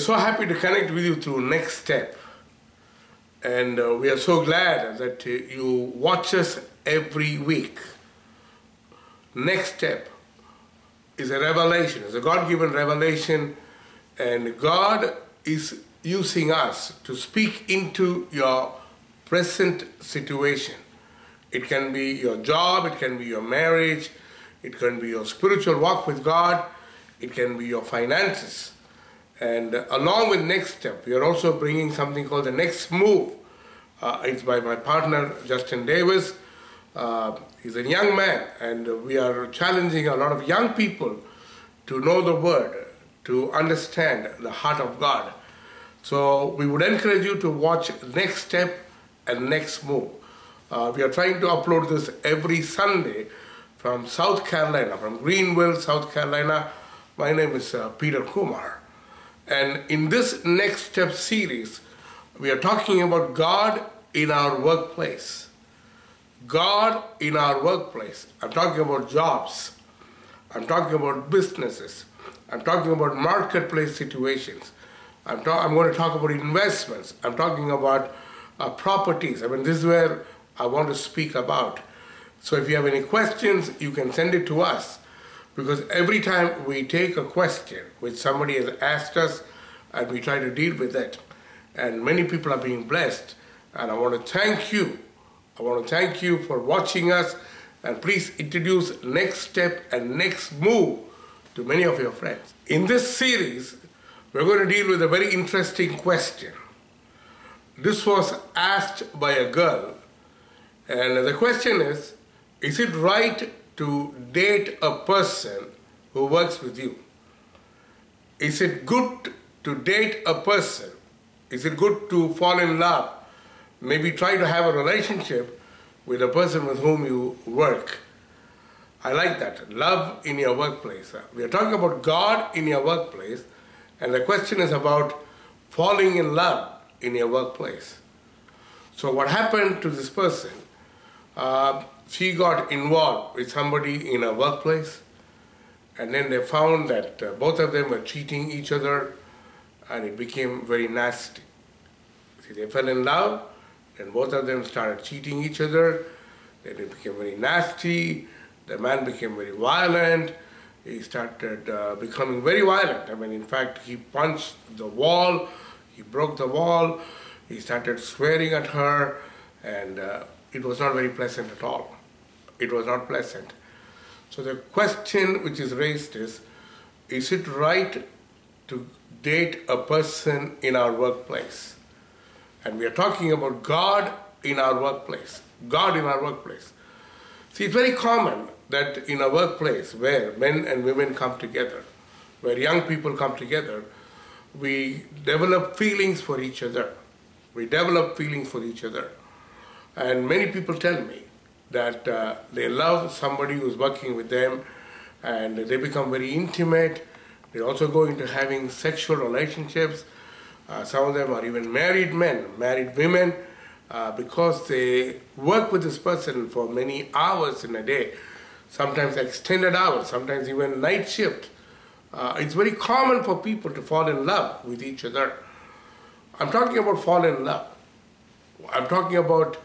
so happy to connect with you through Next Step. And we are so glad that you watch us every week. Next Step is a revelation, it's a God-given revelation, and God is using us to speak into your present situation. It can be your job, it can be your marriage, it can be your spiritual walk with God, it can be your finances. And along with Next Step, we are also bringing something called the Next Move. It's by my partner, Justin Davis. He's a young man, and we are challenging a lot of young people to know the Word, to understand the heart of God. So we would encourage you to watch Next Step and Next Move. We are trying to upload this every Sunday from South Carolina, from Greenville, South Carolina. My name is Peter Kumar. And in this Next Step series, we are talking about God in our workplace. God in our workplace. I'm talking about jobs. I'm talking about businesses. I'm talking about marketplace situations. I'm going to talk about investments. I'm talking about properties. I mean, this is where I want to speak about. So if you have any questions, you can send it to us. Because every time we take a question which somebody has asked us, and we try to deal with it, and many people are being blessed, and I want to thank you. I want to thank you for watching us, and please introduce Next Step and Next Move to many of your friends. In this series, we're going to deal with a very interesting question. This was asked by a girl, and the question is it right to date a person who works with you? Is it good to date a person? Is it good to fall in love? Maybe try to have a relationship with a person with whom you work. I like that. Love in your workplace. We are talking about God in your workplace, and the question is about falling in love in your workplace. So what happened to this person? She got involved with somebody in a workplace, and then they found that both of them were cheating each other, and it became very nasty. See, they fell in love, and both of them started cheating each other. Then it became very nasty. The man became very violent. He started becoming very violent. I mean, in fact, he punched the wall. He broke the wall. He started swearing at her, and it was not very pleasant at all. It was not pleasant. So the question which is raised is it right to date a person in our workplace? And we are talking about God in our workplace. God in our workplace. See, it's very common that in a workplace where men and women come together, where young people come together, we develop feelings for each other. We develop feelings for each other. And many people tell me that they love somebody who's working with them, and they become very intimate. They also go into having sexual relationships. Some of them are even married men, married women, because they work with this person for many hours in a day, sometimes extended hours, sometimes even night shift. It's very common for people to fall in love with each other. I'm talking about fall in love. I'm talking about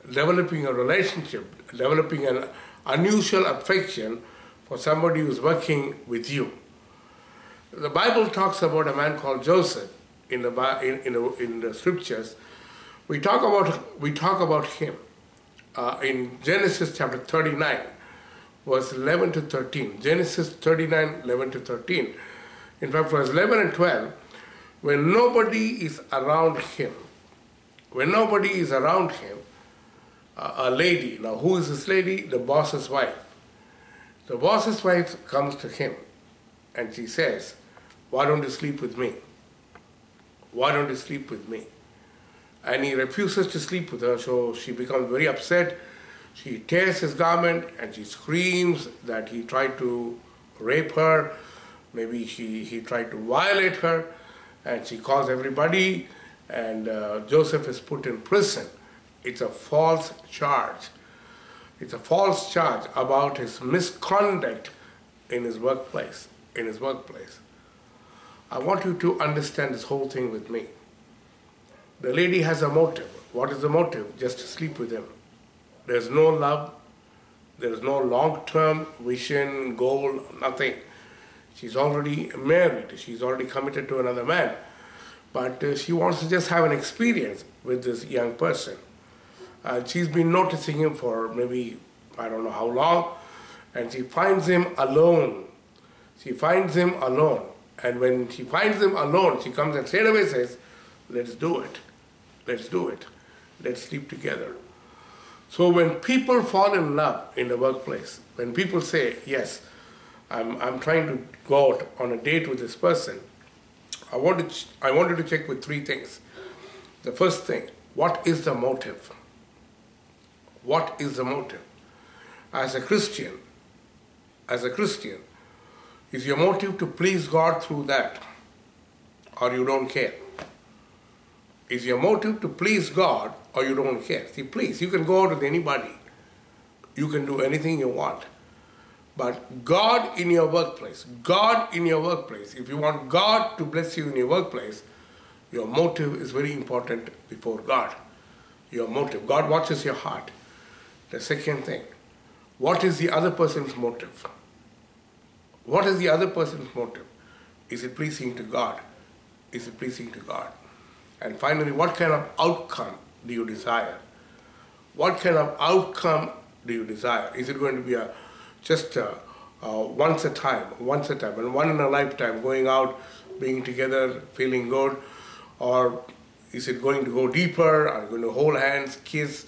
developing a relationship, developing an unusual affection for somebody who's working with you. The Bible talks about a man called Joseph in the scriptures. We talk about him in Genesis chapter 39, verse 11 to 13. Genesis 39, 11 to 13. In fact, verse 11 and 12, when nobody is around him, a lady. Now, who is this lady? The boss's wife. The boss's wife comes to him and she says, "Why don't you sleep with me? Why don't you sleep with me?" And he refuses to sleep with her, so she becomes very upset. She tears his garment and she screams that he tried to rape her. Maybe he tried to violate her, and she calls everybody, and Joseph is put in prison. It's a false charge. It's a false charge about his misconduct in his workplace. I want you to understand this whole thing with me. The lady has a motive. What is the motive? Just to sleep with him. There's no love. There is no long-term vision, goal, nothing. She's already married. She's already committed to another man. But she wants to just have an experience with this young person. She's been noticing him for maybe, I don't know how long, and she finds him alone. She finds him alone. And when she finds him alone, she comes and straight away says, let's do it. Let's do it. Let's sleep together. So when people fall in love in the workplace, when people say, yes, I'm trying to go out on a date with this person, I wanted to check with three things. The first thing, what is the motive? What is the motive? As a Christian, is your motive to please God through that? Or you don't care? Is your motive to please God or you don't care? See, please, you can go out with anybody. You can do anything you want. But God in your workplace, if you want God to bless you in your workplace, your motive is very important before God. Your motive. God watches your heart. The second thing, what is the other person's motive? What is the other person's motive? Is it pleasing to God? Is it pleasing to God? And finally, what kind of outcome do you desire? What kind of outcome do you desire? Is it going to be just once a time, and one in a lifetime, going out, being together, feeling good? Or is it going to go deeper? Are you going to hold hands, kiss,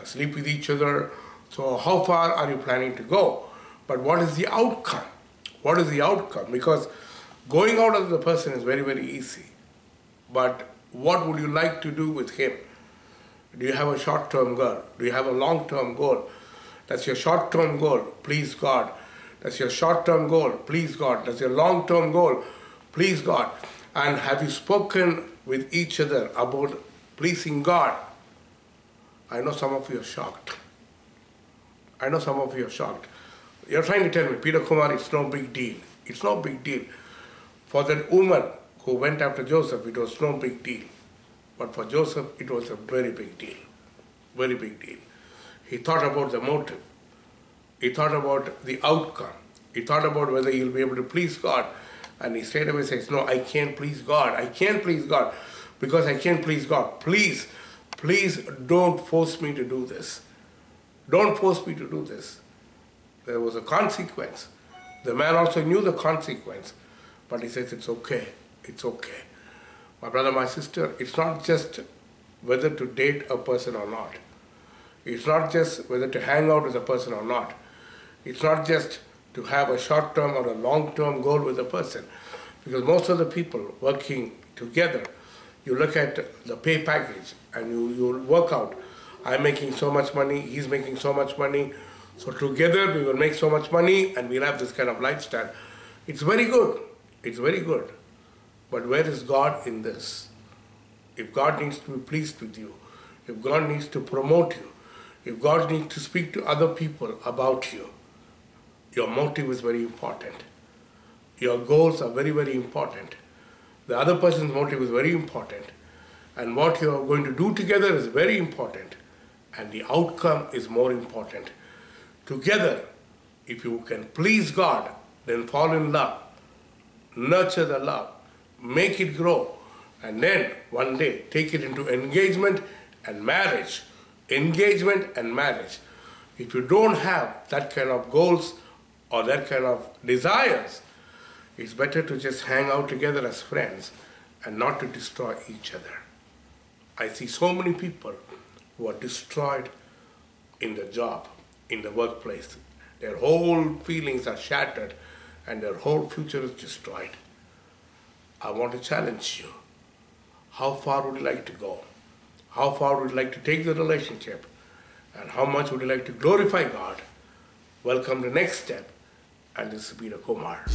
sleep with each other? So how far are you planning to go? But what is the outcome? What is the outcome? Because going out with the person is very, very easy. But what would you like to do with him? Do you have a short-term goal? Do you have a long-term goal? That's your short-term goal, please God. That's your short-term goal, please God. That's your long-term goal, please God. And have you spoken with each other about pleasing God? I know some of you are shocked. I know some of you are shocked. You're trying to tell me, Peter Kumar, it's no big deal. It's no big deal. For that woman who went after Joseph, it was no big deal. But for Joseph, it was a very big deal. Very big deal. He thought about the motive. He thought about the outcome. He thought about whether he'll be able to please God. And he straight away says, no, I can't please God. I can't please God because I can't please God. Please, please don't force me to do this. Don't force me to do this. There was a consequence. The man also knew the consequence. But he says, it's okay. It's okay. My brother, my sister, it's not just whether to date a person or not. It's not just whether to hang out with a person or not. It's not just to have a short-term or a long-term goal with a person. Because most of the people working together, you look at the pay package and you work out, I'm making so much money, he's making so much money, so together we will make so much money and we'll have this kind of lifestyle. It's very good. It's very good. But where is God in this? If God needs to be pleased with you, if God needs to promote you, if God needs to speak to other people about you, your motive is very important. Your goals are very, very important. The other person's motive is very important. And what you are going to do together is very important. And the outcome is more important. Together, if you can please God, then fall in love. Nurture the love. Make it grow. And then one day take it into engagement and marriage. Engagement and marriage. If you don't have that kind of goals or that kind of desires, it's better to just hang out together as friends and not to destroy each other. I see so many people who are destroyed in the job, in the workplace. Their whole feelings are shattered and their whole future is destroyed. I want to challenge you. How far would you like to go? How far would you like to take the relationship? And how much would you like to glorify God? Welcome to the next step. And this is Peter Kumar.